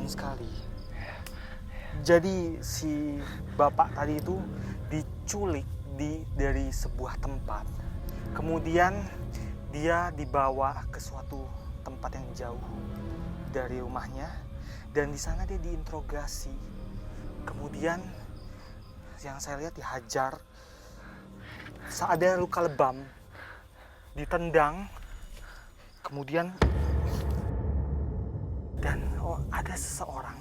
sekali. Jadi si bapak tadi itu diculik dari sebuah tempat. Kemudian dia dibawa ke suatu tempat yang jauh dari rumahnya dan di sana dia diinterogasi. Kemudian yang saya lihat dihajar, ada luka lebam, ditendang, kemudian dan ada seseorang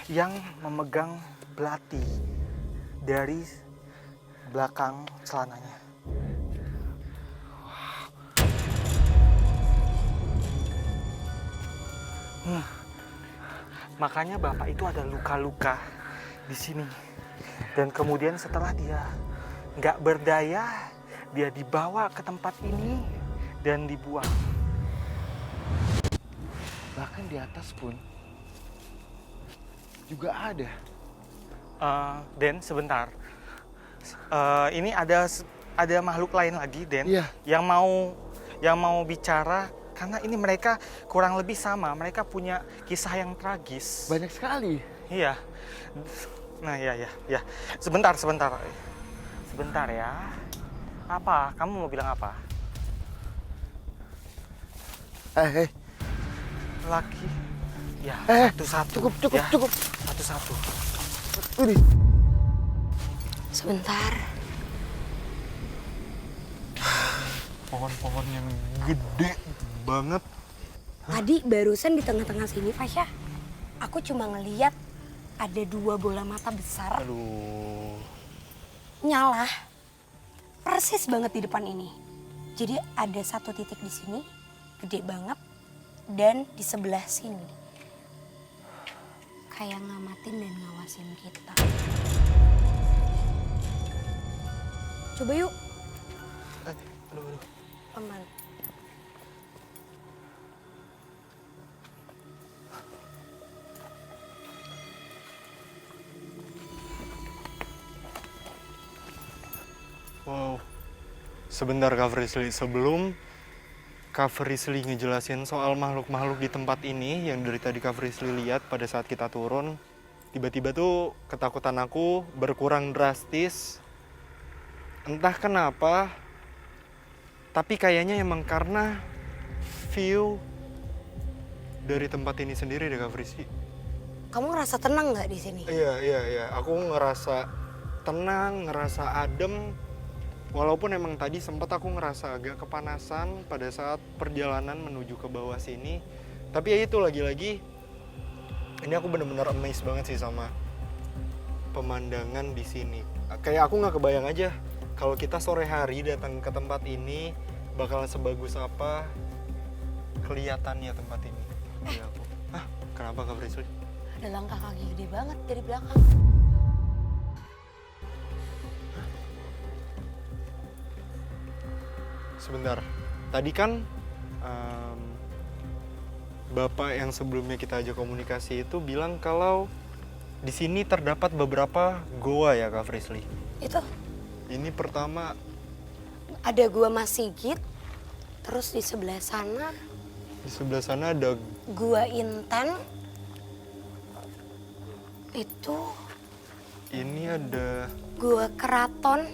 yang memegang belati dari belakang celananya. Makanya bapak itu ada luka-luka di sini. Dan kemudian setelah dia nggak berdaya, dia dibawa ke tempat ini dan dibuang. Bahkan di atas pun juga ada. Den, sebentar. Ini ada makhluk lain lagi, Den, Iya. yang mau bicara. Karena ini mereka kurang lebih sama, mereka punya kisah yang tragis. Banyak sekali. Iya. Nah, ya. Sebentar ya. Apa? Kamu mau bilang apa? Laki. Ya, satu-satu. Cukup. Satu-satu. Ini. Sebentar. Pohon-pohon yang gede banget. Tadi barusan di tengah-tengah sini, Fasya, aku cuma ngeliat ada 2 bola mata besar. Aduh. Nyala. Persis banget di depan ini. Jadi ada 1 titik di sini, gede banget, dan di sebelah sini. Kayak ngamatin dan ngawasin kita. Coba yuk. Aduh. Aman. Wow. Sebentar Kak Frisly, sebelum Kak Frisly ngejelasin soal makhluk-makhluk di tempat ini yang dari tadi Kak Frisly lihat pada saat kita turun, tiba-tiba tuh ketakutan aku berkurang drastis. Entah kenapa, tapi kayaknya emang karena view dari tempat ini sendiri deh Kak Frisly. Kamu ngerasa tenang nggak di sini? Iya. Aku ngerasa tenang, ngerasa adem. Walaupun emang tadi sempat aku ngerasa agak kepanasan pada saat perjalanan menuju ke bawah sini. Tapi ya itu lagi-lagi, ini aku bener-bener amazed banget sih sama pemandangan di sini. Kayak aku nggak kebayang aja kalau kita sore hari datang ke tempat ini bakalan sebagus apa kelihatannya tempat ini. Iya aku. Kenapa Kak Frisly? Ada langkah kaki gede banget dari belakang. Sebentar, tadi kan Bapak yang sebelumnya kita ajak komunikasi itu bilang kalau di sini terdapat beberapa goa ya Kak Frisly. Itu Ini pertama, ada gua Mas Sigit, terus di sebelah sana di sebelah sana ada gua Intan. Itu ini ada gua Keraton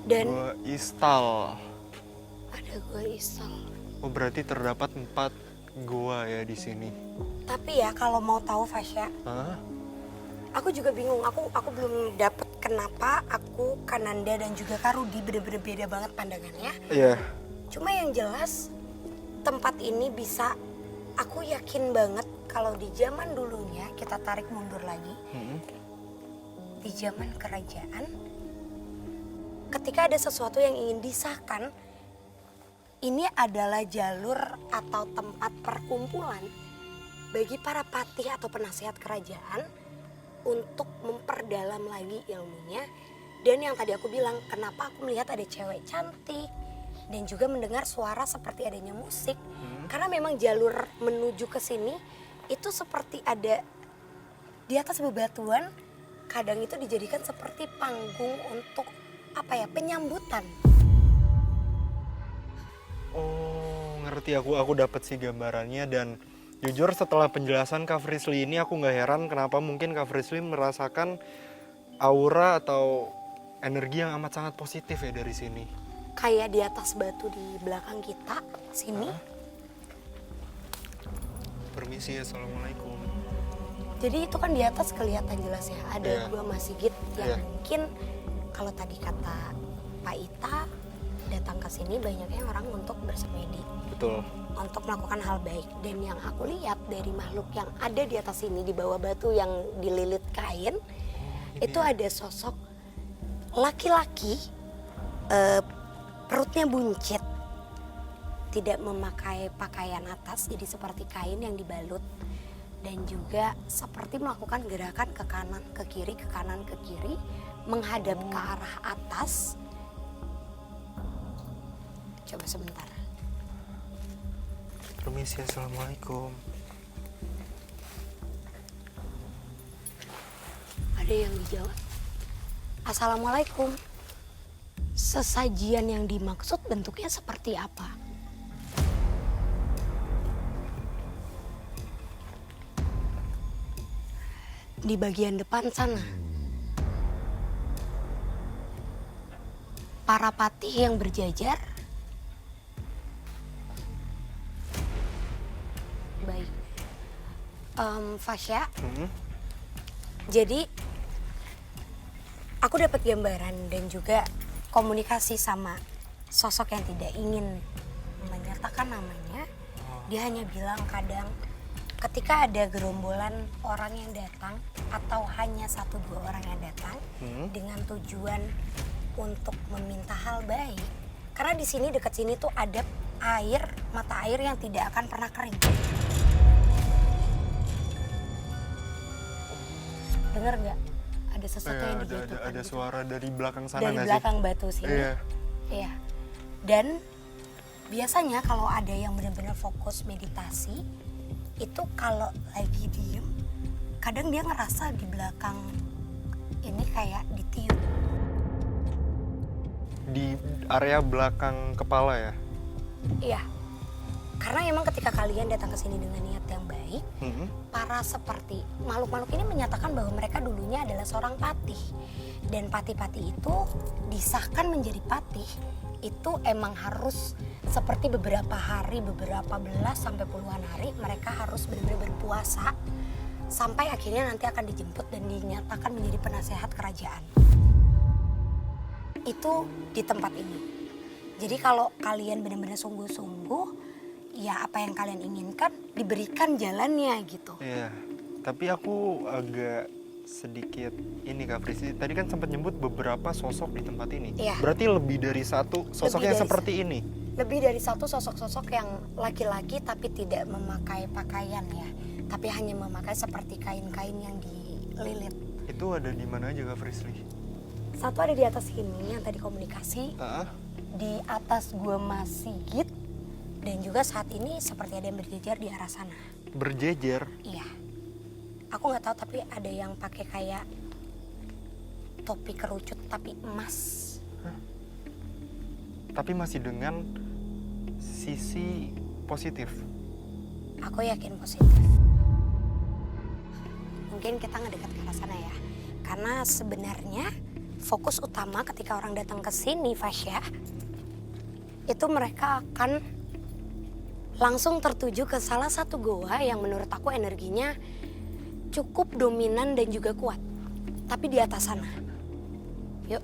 dan goa Istal. ada gua Isal. Oh berarti terdapat 4 goa ya di sini. Tapi ya kalau mau tahu Fasya, Hah? aku juga bingung. Aku belum dapet kenapa aku, Kananda dan juga Karudi bener-bener beda banget pandangannya. Iya. Cuma yang jelas tempat ini bisa, aku yakin banget kalau di zaman dulunya kita tarik mundur lagi. Di zaman kerajaan, ketika ada sesuatu yang ingin disahkan, ini adalah jalur atau tempat perkumpulan bagi para patih atau penasihat kerajaan untuk memperdalam lagi ilmunya. Dan yang tadi aku bilang, kenapa aku melihat ada cewek cantik dan juga mendengar suara seperti adanya musik. Karena memang jalur menuju ke sini itu seperti ada di atas bebatuan, kadang itu dijadikan seperti panggung untuk penyambutan. Oh, ngerti aku dapat sih gambarannya. Dan Jujur setelah penjelasan Kak Frisly ini aku nggak heran kenapa mungkin Kak Frisly merasakan aura atau energi yang amat sangat positif ya dari sini. Kayak di atas batu di belakang kita, sini. Permisi, assalamualaikum. Jadi itu kan di atas kelihatan jelas ya, ada Iya. 2 masjid yang Iya. mungkin kalau tadi kata Pak Ita, datang ke sini banyaknya orang untuk bersemedi, Betul. untuk melakukan hal baik. Dan yang aku lihat dari makhluk yang ada di atas sini, di bawah batu yang dililit kain, itu ada sosok laki-laki, perutnya buncit, tidak memakai pakaian atas, jadi seperti kain yang dibalut, dan juga seperti melakukan gerakan ke kanan ke kiri, ke kanan ke kiri, menghadap ke arah atas. Coba sebentar. Permisi, assalamualaikum. Ada yang dijawab, Assalamualaikum. Sesajian yang dimaksud bentuknya seperti apa? Di bagian depan sana. Para patih yang berjajar. Baik. Fasya, jadi aku dapat gambaran dan juga komunikasi sama sosok yang tidak ingin menyatakan namanya. Dia hanya bilang kadang ketika ada gerombolan orang yang datang atau hanya 1-2 orang yang datang dengan tujuan untuk meminta hal baik. Karena di sini dekat sini tuh ada air, mata air yang tidak akan pernah kering. Dengar nggak? Ada sesuatu yang dijatuhkan. ada gitu. suara dari belakang sana Dari nggak sih? belakang batu sini. Iya. Iya. Dan biasanya kalau ada yang benar-benar fokus meditasi, itu kalau lagi diem, kadang dia ngerasa di belakang ini kayak ditiup. Di area belakang kepala ya? Iya. Karena emang ketika kalian datang ke sini dengan niat yang baik, para seperti makhluk-makhluk ini menyatakan bahwa mereka dulunya adalah seorang patih. Dan patih-patih itu disahkan menjadi patih, itu emang harus seperti beberapa hari, beberapa belas sampai puluhan hari mereka harus benar-benar berpuasa sampai akhirnya nanti akan dijemput dan dinyatakan menjadi penasehat kerajaan. Itu di tempat ini. Jadi kalau kalian benar-benar sungguh-sungguh, ya apa yang kalian inginkan diberikan jalannya gitu. Iya. Tapi aku agak sedikit ini Kak Frisly. Tadi kan sempat nyebut beberapa sosok di tempat ini. Iya. Berarti lebih dari satu sosok Lebih yang dari seperti ini. Lebih dari satu sosok-sosok yang laki-laki tapi tidak memakai pakaian ya. Tapi hanya memakai seperti kain-kain yang dililit. Itu ada di mana aja Kak Frisly? Satu ada di atas ini yang tadi komunikasi. Di atas gua masjid. Dan juga saat ini seperti ada yang berjejer di arah sana. Berjejer? Iya. Aku nggak tahu tapi ada yang pakai kayak topi kerucut tapi emas. Tapi masih dengan sisi positif. Aku yakin positif. Mungkin kita ngedekat ke arah sana ya. Karena sebenarnya fokus utama ketika orang datang ke sini, Fasya, itu mereka akan langsung tertuju ke salah satu goa yang menurut aku energinya cukup dominan dan juga kuat. Tapi di atas sana. Yuk.